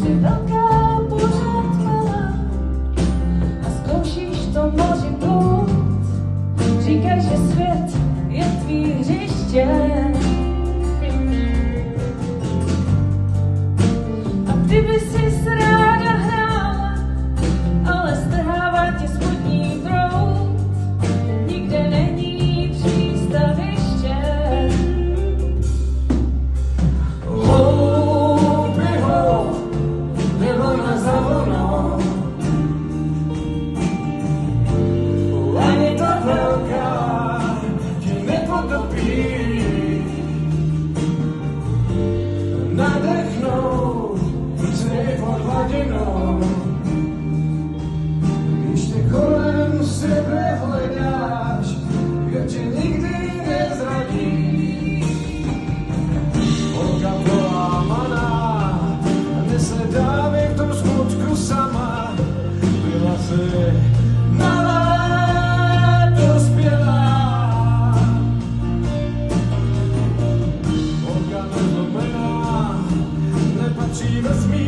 jsi velká, pořád malá a zkoušíš to moři plout. Říkaj, že svět je tvý hřiště a ty by si ráda hrála, ale strhává tě spodní proud. Nikde není přístaviště. Houby ho, nebo na zavono, ani ta velká tě nepotopí. Nadechnout se pod hladinou, když ty kolem sebe hledáš, kdo tě nikdy nezradí. Holka polámaná, nesledáme v tom smutku sama, byla se malá dospělá. Holka nezlomená, nepatří ve smír.